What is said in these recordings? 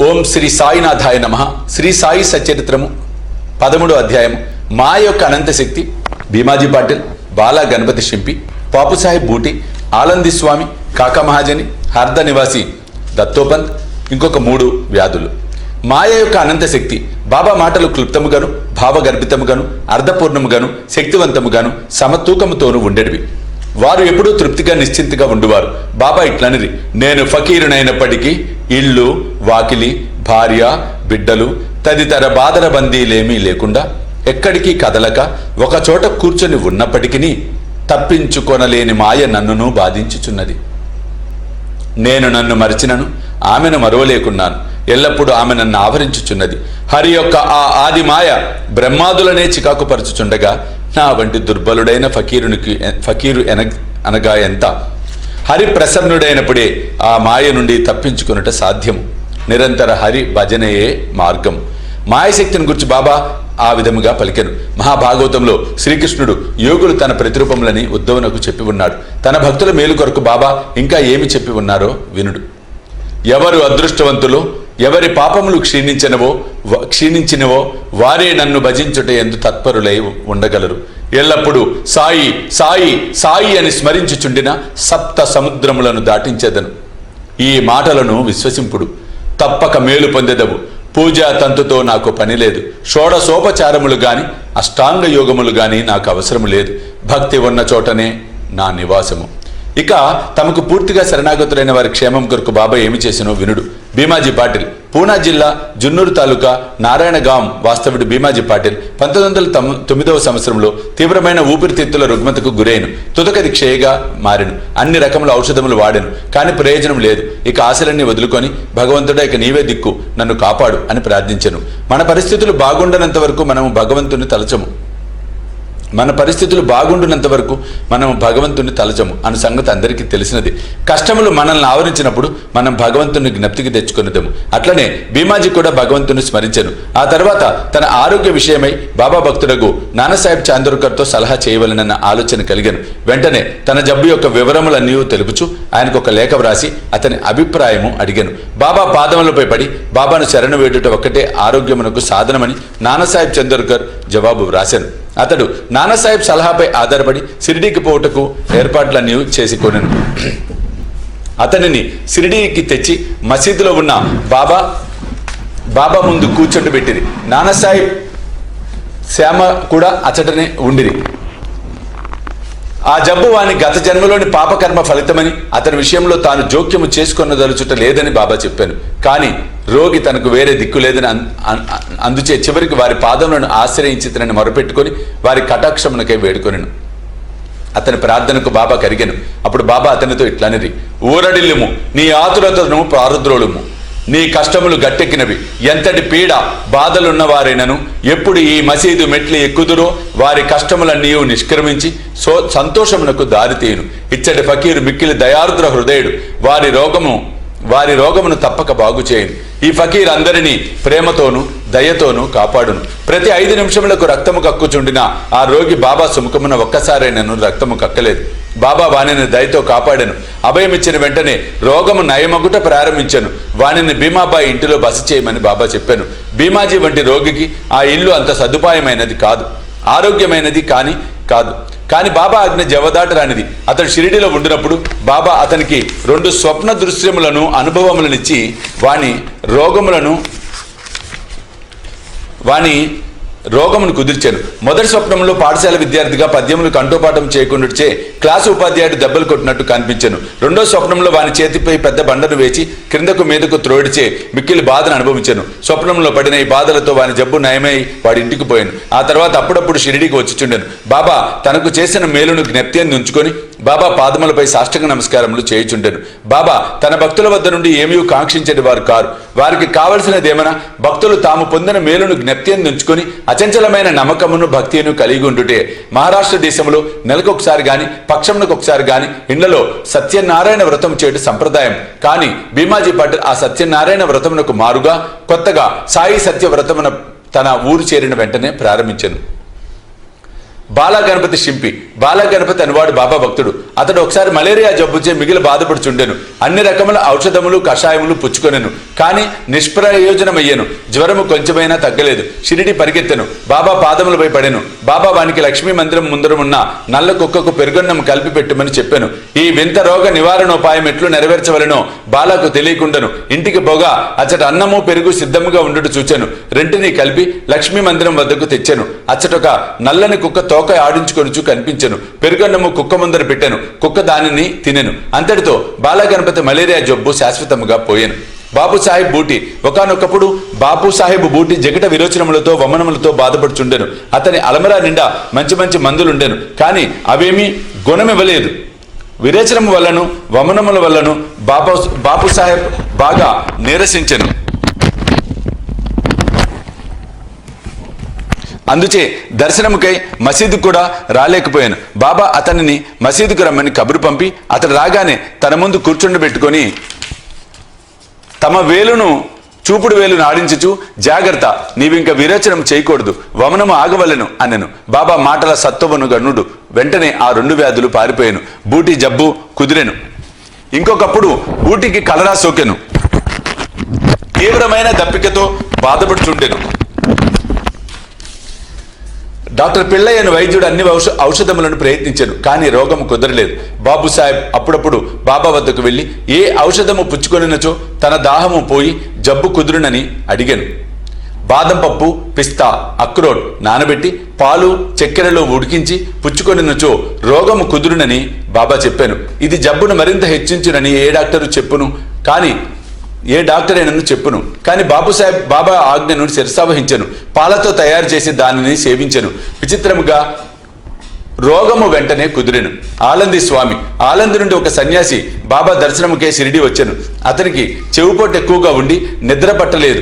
ఓం శ్రీ సాయినాథాయ నమః. శ్రీ సాయి సచరిత్రము 13వ అధ్యాయం. మా యొక్క అనంత శక్తి. భీమాజీ పాటిల్, బాలా గణపతి షింపి, పాపు సాహెబ్ బూటి, ఆనంది స్వామి, కాకా మహాజని, హర్ద నివాసి దత్తోపంత్, ఇంకొక 3 వ్యాధులు. మాయ యొక్క అనంత శక్తి. బాబా మాటలు క్లుప్తముగాను, భావగర్భితముగాను, అర్ధపూర్ణముగాను, శక్తివంతముగాను, సమతూకముతోనూ ఉండేటివి. వారు ఎప్పుడూ తృప్తిగా నిశ్చింతగా ఉండువారు. బాబా ఇట్లనిది: నేను ఫకీరునైనప్పటికీ ఇల్లు, వాకిలి, భార్య, బిడ్డలు తదితర బాధల బందీలేమీ లేకుండా ఎక్కడికి కదలక ఒకచోట కూర్చొని ఉన్నప్పటికీ తప్పించుకొనలేని మాయ నన్నును బాధించుచున్నది. నేను నన్ను మరచినను, ఆమెను మరువలేకున్నాను. ఎల్లప్పుడూ ఆమె నన్ను ఆవరించుచున్నది. హరి యొక్క ఆ ఆది మాయ బ్రహ్మాదులనే చికాకు పరచుచుండగా నా వంటి దుర్బలుడైన ఫకీరు అనగా ఎంత? హరి ప్రసన్నుడైనప్పుడే ఆ మాయ నుండి తప్పించుకున్నట సాధ్యము. నిరంతర హరి భజనయే మార్గం. మాయశక్తిని గురించి బాబా ఆ విధముగా పలికెను. మహాభాగవతంలో శ్రీకృష్ణుడు యోగులు తన ప్రతిరూపములని ఉద్ధవునకు చెప్పి ఉన్నాడు. తన భక్తుల మేలు కొరకు బాబా ఇంకా ఏమి చెప్పి ఉన్నారో వినుడు. ఎవరు అదృష్టవంతులు, ఎవరి పాపములు క్షీణించినవో వారే నన్ను భజించుట ఎందు తత్పరులై ఉండగలరు. ఎల్లప్పుడూ సాయి సాయి సాయి అని స్మరించుచుండిన సప్త సముద్రములను దాటించెదను. ఈ మాటలను విశ్వసింపుడు, తప్పక మేలు పొందెదవు. పూజా తంతుతో నాకు పని లేదు. షోడశోపచారములు గాని అష్టాంగ యోగములు గాని నాకు అవసరము లేదు. భక్తి ఉన్న చోటనే నా నివాసము. ఇక తమకు పూర్తిగా శరణాగతులైన వారి క్షేమం కొరకు బాబా ఏమి చేసినో వినుడు. భీమాజీ పాటిల్, పూనా జిల్లా జున్నూరు తాలూకా నారాయణగాం వాస్తవుడు భీమాజీ పాటిల్ 1909వ సంవత్సరంలో తీవ్రమైన ఊపిరితిత్తుల రుగ్మతకు గురైను. తుదకది క్షయగా మారెను. అన్ని రకముల ఔషధములు వాడెను, కానీ ప్రయోజనం లేదు. ఇక ఆశలన్నీ వదులుకొని, భగవంతుడా ఇక నీవే దిక్కు, నన్ను కాపాడు అని ప్రార్థించెను. మన పరిస్థితులు బాగుండనంత వరకు మనము భగవంతుని తలచము. మనం భగవంతుని తలచము అన్న సంగతి అందరికీ తెలిసినది. కష్టములు మనల్ని ఆవరించినప్పుడు మనం భగవంతుని జ్ఞప్తికి తెచ్చుకునేదము. అట్లనే భీమాజీ కూడా భగవంతుని స్మరించెను. ఆ తర్వాత తన ఆరోగ్య విషయమై బాబా భక్తుడకు నానాసాహెబ్ చాందోర్కర్తో సలహా చేయవలనన్న ఆలోచన కలిగాను. వెంటనే తన జబ్బు యొక్క వివరములన్నీ తెలుపుచు ఆయనకు ఒక లేఖ వ్రాసి అతని అభిప్రాయము అడిగాను. బాబా పాదములపై పడి బాబాను శరణు వేడుట ఒక్కటే ఆరోగ్యమునకు సాధనమని నానాసాహెబ్ చందోర్కర్ జవాబు వ్రాశాను. అతడు నానాసాహెబ్ సలహాపై ఆధారపడి షిరిడీకి పోవుటకు ఏర్పాట్లన్నీ చేసుకొనెను. అతనిని షిరిడీకి తెచ్చి మసీదులో ఉన్న బాబా ముందు కూర్చోబెట్టిరి. నానాసాహెబ్ శ్యామ కూడా అచటనే ఉండిరి. ఆ జబ్బు వాని గత జన్మలోని పాపకర్మ ఫలితమని అతని విషయంలో తాను జోక్యము చేసుకొనదలుచుట లేదని బాబా చెప్పాను. కానీ రోగి తనకు వేరే దిక్కు లేదని అందుచే చివరికి వారి పాదములను ఆశ్రయించి తనని మొరపెట్టుకొని వారి కటాక్షమునకై వేడుకొనెను. అతని ప్రార్థనకు బాబా కరిగెను. అప్పుడు బాబా అతనితో ఇట్లనిది: ఊరడిల్లుము, నీ ఆతురతను పారుద్రోలుము. నీ కష్టములు గట్టెక్కినవి. ఎంతటి పీడ బాధలున్నవారైనను ఎప్పుడు ఈ మసీదు మెట్లు ఎక్కుదురో వారి కష్టములన్నీ నిష్క్రమించి సంతోషమునకు దారితీయును. ఇచ్చటి ఫకీరు మిక్కిలి దయార్ద్ర హృదయుడు. వారి రోగమును తప్పక బాగు చేయను. ఈ ఫకీర్ అందరినీ ప్రేమతోనూ దయతోనూ కాపాడును. ప్రతి 5 నిమిషములకు రక్తము కక్కుచుండిన ఆ రోగి బాబా సుముఖమున ఒక్కసారైనను రక్తము కక్కలేదు. బాబా వాణిని దయతో కాపాడాను. అభయమిచ్చిన వెంటనే రోగము నయమగుట ప్రారంభించాను. వాణిని భీమాబాయి ఇంటిలో బస చేయమని బాబా చెప్పాను. భీమాజీ వంటి రోగికి ఆ ఇల్లు అంత సదుపాయమైనది కాదు, ఆరోగ్యమైనది కానీ బాబా ఆజ్ఞ జవదాటరానిది. అతడు షిరిడీలో ఉండినప్పుడు బాబా అతనికి 2 స్వప్న దృశ్యములను అనుభవములనిచ్చి వాని రోగమును కుదిర్చాను. మొదటి స్వప్నంలో పాఠశాల విద్యార్థిగా పద్యములు కంఠోపాఠం చేయకుండాచే క్లాసు ఉపాధ్యాయుడు దెబ్బలు కొట్టినట్టు కనిపించాను. రెండో స్వప్నంలో వాని చేతిపై పెద్ద బండను వేచి క్రిందకు మీదకు త్రోడిచే మిక్కిలి బాధను అనుభవించాను. స్వప్నంలో పడిన ఈ బాధలతో వాని జబ్బు నయమై వాడి ఇంటికి పోయాను. ఆ తర్వాత అప్పుడప్పుడు షిరిడీకి వచ్చిచుండెను. బాబా తనకు చేసిన మేలును జ్ఞప్తిని ఉంచుకొని బాబా పాదములపై సాష్టాంగ నమస్కారములు చేయుచుండెను. బాబా తన భక్తుల వద్ద నుండి ఏమీ కాంక్షించేది వారు కారు. వారికి కావలసినదేమన్నా భక్తులు తాము పొందిన మేలును జ్ఞప్తిని ఉంచుకొని అచంచలమైన నమ్మకమును భక్తిను కలిగి ఉండుటే. మహారాష్ట్ర దేశంలో నెలకొకసారి గాని పక్షమునకొకసారి గాని ఇళ్లలో సత్యనారాయణ వ్రతం చేయడం సంప్రదాయం. కానీ భీమాజీ పాటిల్ ఆ సత్యనారాయణ వ్రతమునకు మారుగా కొత్తగా సాయి సత్య వ్రతమున తన ఊరు చేరిన వెంటనే ప్రారంభించెను. బాలా గణపతి శింపి. బాలా గణపతి అనువాడు బాబా భక్తుడు. అతడు ఒకసారి మలేరియా జబ్బుచే మిగిలి బాధపడుచుండెను. అన్ని రకముల ఔషధములు కషాయములు పుచ్చుకొనెను, కానీ నిష్ప్రయోజనమయ్యెను. జ్వరము కొంచెమైనా తగ్గలేదు. షిరిడి పరిగెత్తెను. బాబా పాదములపై పడెను. బాబా వానికి లక్ష్మీ మందిరం ముందరమున్న నల్ల కుక్కకు పెరుగన్నం కలిపి పెట్టమని చెప్పాను. ఈ వింత రోగ నివారణోపాయం ఎట్లు నెరవేర్చవలెనో బాలాకు తెలియకుండాను ఇంటికి పోగా అచ్చట అన్నము పెరుగు సిద్ధముగా ఉండుట చూచాను. రెంటిని కలిపి లక్ష్మీ మందిరం వద్దకు తెచ్చాను. అచ్చటొక నల్లని కుక్క తోక ఆడించుకొనుచు కనిపించెను. పెరుగన్నము కుక్క ముందర పెట్టాను. కుక్క దానిని తినెను. అంతటితో బాలగణపతి మలేరియా జబ్బు శాశ్వతముగా పోయాను. బాపు సాహెబ్ బూటి. ఒకానొకప్పుడు బాపు సాహెబ్ బూటి జగట విరోచనములతో వమనములతో బాధపడుచుండెను. అతని అలమరా నిండా మంచి మంచి మందులుండెను, కానీ అవేమీ గుణమివ్వలేదు. విరేచనము వల్లను వమనముల వల్లను బాపు సాహెబ్ బాగా నీరసించెను. అందుచే దర్శనముకై మసీదు కూడా రాలేకపోయాను. బాబా అతనిని మసీదుకు రమ్మని కబురు పంపి అతడు రాగానే తన ముందు కూర్చుండబెట్టుకొని తమ వేలును చూపుడు వేలును ఆడించుచు, జాగ్రత్త, నీవింక విరేచనం చేయకూడదు, వమనము ఆగవలెను అనెను. బాబా మాటల సత్వమును గనుడు వెంటనే ఆ 2 వ్యాధులు పారిపోయాను. బూటి జబ్బు కుదిరెను. ఇంకొకప్పుడు బూటికి కలరా సోకెను. తీవ్రమైన దప్పికతో బాధపడుచుండెను. డాక్టర్ పిల్లయ్యను వైద్యుడు అన్ని ఔషధములను ప్రయత్నించాను, కానీ రోగము కుదరలేదు. బాబు సాహెబ్ అప్పుడప్పుడు బాబా వద్దకు వెళ్లి ఏ ఔషధము పుచ్చుకొనినచో తన దాహము పోయి జబ్బు కుదురునని అడిగాను. బాదం పప్పు, పిస్తా, అక్రోట్ నానబెట్టి పాలు చక్కెరలో ఉడికించి పుచ్చుకొనినచో రోగము కుదురునని బాబా చెప్పాను. ఇది జబ్బును మరింత హెచ్చించునని ఏ డాక్టరు చెప్పును, కానీ ఏ డాక్టర్ అయినను చెప్పును. కానీ బాబు సాహెబ్ బాబా ఆజ్ఞను శిరసావహించెను. పాలతో తయారు చేసి దానిని సేవించెను. విచిత్రముగా రోగము వెంటనే కుదిరెను. ఆలంది స్వామి. ఆలంది నుండి ఒక సన్యాసి బాబా దర్శనముకే షిరిడి వచ్చెను. అతనికి చెవుపోటు ఎక్కువగా ఉండి నిద్ర పట్టలేదు.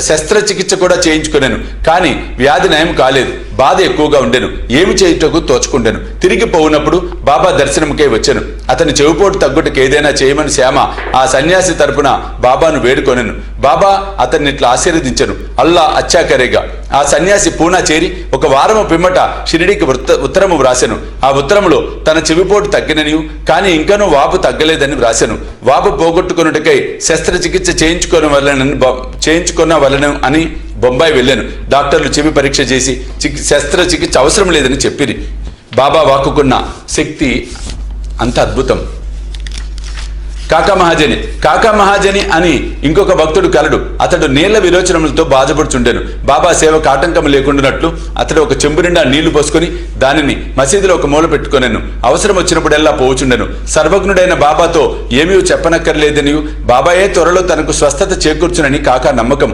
శస్త్రచికిత్స కూడా చేయించుకున్నాను, కానీ వ్యాధి నయం కాలేదు. బాధ ఎక్కువగా ఉండెను. ఏమి చేయుటకు తోచుకుండెను. తిరిగి పోవునప్పుడు బాబా దర్శనముకే వచ్చాను. అతని చెవుపోటు తగ్గుటకు ఏదైనా చేయమని శ్యామ ఆ సన్యాసి తరపున బాబాను వేడుకొనెను. బాబా అతన్ని ఇట్లా ఆశీర్వదించెను. అల్లా అచ్చా కరేగా. ఆ సన్యాసి పూనా చేరి ఒక వారము పిమ్మట షిరిడికి ఉత్తరము వ్రాసెను. ఆ ఉత్తరములో తన చెవిపోటు తగ్గిననియు, కానీ ఇంకనూ వాపు తగ్గలేదని వ్రాసెను. వాపు పోగొట్టుకున్నట్టుకై శస్త్రచికిత్స చేయించుకున్న వలన అని బొంబాయి వెళ్ళాను. డాక్టర్లు చెవి పరీక్ష చేసి శస్త్రచికిత్స అవసరం లేదని చెప్పిరి. బాబా వాక్కుకున్న శక్తి అంత అద్భుతం. కాకా మహాజని అని ఇంకొక భక్తుడు కలడు. అతడు నీళ్ల విరోచనములతో బాధపడుచుండెను. బాబా సేవకు ఆటంకం లేకుండానట్లు అతడు ఒక చెంబు నిండా నీళ్లు పోసుకొని దానిని మసీదులో ఒక మూల పెట్టుకొనెను. అవసరం వచ్చినప్పుడెల్లా పోవుచుండెను. సర్వజ్ఞుడైన బాబాతో ఏమీ చెప్పనక్కర్లేదని, బాబాయే త్వరలో తనకు స్వస్థత చేకూర్చునని కాకా నమ్మకం.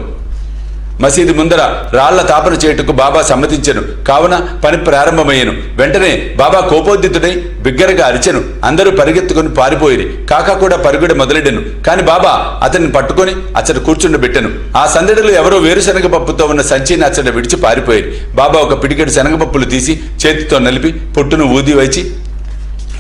మసీదు ముందర రాళ్ల తాపన చేయుటకు బాబా సమ్మతించెను. కావున పని ప్రారంభమయ్యను. వెంటనే బాబా కోపోద్దితుడై బిగ్గరగా అరిచెను. అందరూ పరిగెత్తుకుని పారిపోయిరి. కాకా కూడా పరుగుడ మొదలెడెను. కాని బాబా అతన్ని పట్టుకొని అచ్చట కూర్చుండబెట్టెను. ఆ సందడిలో ఎవరో వేరుశనగ పప్పుతో ఉన్న సంచిని అచ్చట విడిచి పారిపోయిరి. బాబా ఒక పిడికెడు శనగపప్పులు తీసి చేతితో నలిపి పొట్టును ఊది వచ్చి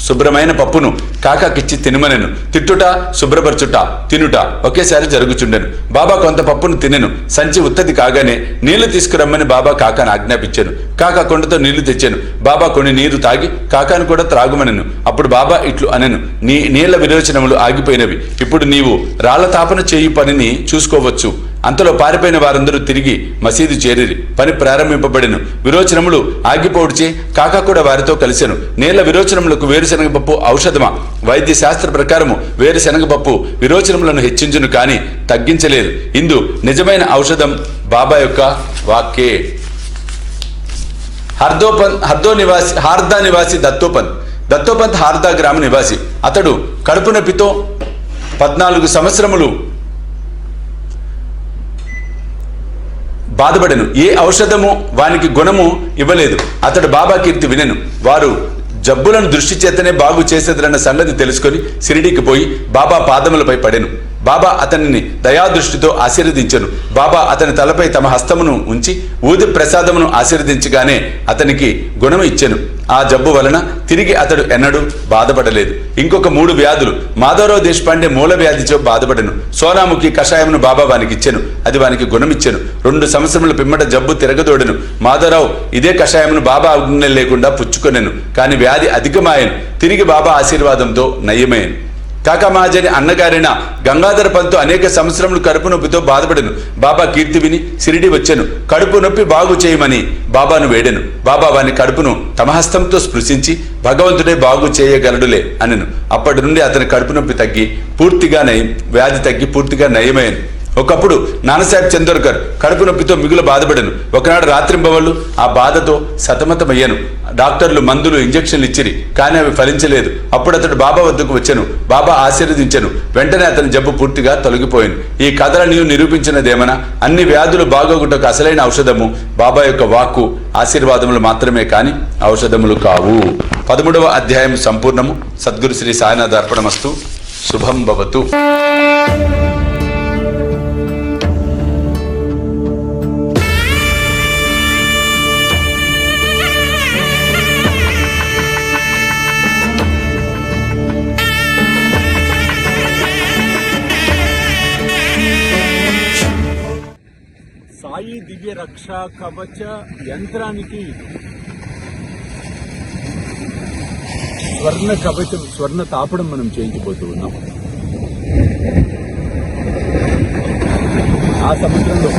శుభ్రమైన పప్పును కాకాకిచ్చి తినమనెను. తిట్టుట, శుభ్రపరచుట, తినుట ఒకేసారి జరుగుచుండెను. బాబా కొంత పప్పును తినెను. సంచి ఉత్తది కాగానే నీళ్లు తీసుకురమ్మని బాబా కాకాను ఆజ్ఞాపించాను. కాకా కొండతో నీళ్లు తెచ్చాను. బాబా కొన్ని నీరు తాగి కాకాను కూడా త్రాగుమనెను. అప్పుడు బాబా ఇట్లు అనెను, నీ నీళ్ల విరోచనములు ఆగిపోయినవి. ఇప్పుడు నీవు రాళ్ల తాపన చేయు పనిని చూసుకోవచ్చు. అంతలో పారిపోయిన వారందరూ తిరిగి మసీదు చేరిరి. పని ప్రారంభింపబడెను. విరోచనములు ఆగిపోడ్చే కాకా కూడా వారితో కలిసెను. నీళ్ల విరోచనములకు వేరుశనగపప్పు ఔషధమా? వైద్య శాస్త్ర ప్రకారము వేరుశనగపప్పు విరోచనములను హెచ్చించును, కానీ తగ్గించలేదు. ఇందు నిజమైన ఔషధం బాబా యొక్క వాక్యే. హార్దా నివాసి దత్తోపంత్ హార్దా గ్రామ నివాసి. అతడు కడుపు నొప్పితో 14 సంవత్సరములు బాధపడెను. ఏ ఔషధము వానికి గుణము ఇవ్వలేదు. అతడు బాబా కీర్తి వినెను. వారు జబ్బులను దృష్టి చేతనే బాగు చేసేదన్న సంగతి తెలుసుకొని షిరిడీకి పోయి బాబా పాదములపై పడెను. బాబా అతనిని దయాదృష్టితో ఆశీర్వదించెను. బాబా అతని తలపై తమ హస్తమును ఉంచి ఊది ప్రసాదమును ఆశీర్వదించగానే అతనికి గుణము ఇచ్చెను. ఆ జబ్బు వలన తిరిగి అతడు ఎన్నడూ బాధపడలేదు. ఇంకొక 3 వ్యాధులు. మాధవరావు దేశపాండే మూల వ్యాధితో బాధపడెను. సోనాముఖి కషాయమును బాబా వానికి ఇచ్చెను. అది వానికి గుణమిచ్చెను. 2 సంవత్సరముల పిమ్మట జబ్బు తిరగదోడెను. మాధవరావు ఇదే కషాయమును బాబా ఆజ్ఞ లేకుండా పుచ్చుకొనెను. కాని వ్యాధి అధికమాయెను. తిరిగి బాబా ఆశీర్వాదంతో నయ్యమయ్యను. కాకమాజని అన్నగారైన గంగాధర పంతు అనేక సంవత్సరములు కడుపు నొప్పితో బాధపడెను. బాబా కీర్తి విని సిరిడి వచ్చెను. కడుపు నొప్పి బాగు చేయమని బాబాను వేడెను. బాబా వాని కడుపును తమ హస్తంతో స్పృశించి భగవంతుడే బాగు చేయగలడులే అనెను. అప్పటి నుండి అతని కడుపు నొప్పి తగ్గి పూర్తిగా వ్యాధి తగ్గి పూర్తిగా నయమయ్యను. ఒకప్పుడు నానాసాహెబ్ చందోర్కర్ కడుపు నొప్పితో మిగులు బాధపడెను. ఒకనాడు రాత్రింబవళ్ళు ఆ బాధతో సతమతమయ్యాను. డాక్టర్లు మందులు ఇంజక్షన్లు ఇచ్చిరి, కానీ అవి ఫలించలేదు. అప్పుడు అతడు బాబా వద్దకు వచ్చెను. బాబా ఆశీర్వదించెను. వెంటనే అతని జబ్బు పూర్తిగా తొలగిపోయింది. ఈ కథలను నిరూపించినదేమనా, అన్ని వ్యాధులు బాగోగుటకు అసలైన ఔషధము బాబా యొక్క వాక్కు ఆశీర్వాదములు మాత్రమే కాని ఔషధములు కావు. 13వ అధ్యాయం సంపూర్ణము. సద్గురు శ్రీ సాయినాథ్ అర్పణమస్తు. శుభం భవతు. సాయి దివ్య రక్ష కవచ యంత్రానికి స్వర్ణ కవచం, స్వర్ణ తాపడం మనం చేయించబోతూ ఉన్నాం. ఆ సముద్రంలో